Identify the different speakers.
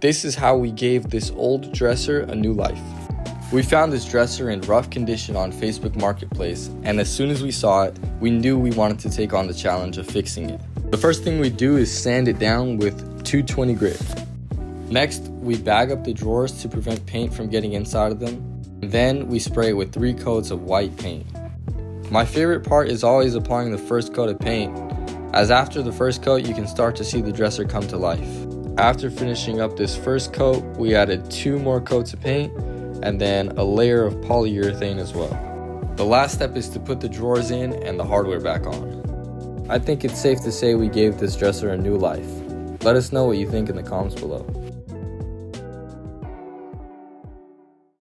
Speaker 1: This is how we gave this old dresser a new life. We found this dresser in rough condition on Facebook Marketplace, and as soon as we saw it, we knew we wanted to take on the challenge of fixing it. The first thing we do is sand it down with 220 grit. Next, we bag up the drawers to prevent paint from getting inside of them. And then we spray it with 3 coats of white paint. My favorite part is always applying the first coat of paint, as after the first coat you can start to see the dresser come to life. After finishing up this first coat, we added 2 more coats of paint and then a layer of polyurethane as well. The last step is to put the drawers in and the hardware back on. I think it's safe to say we gave this dresser a new life. Let us know what you think in the comments below.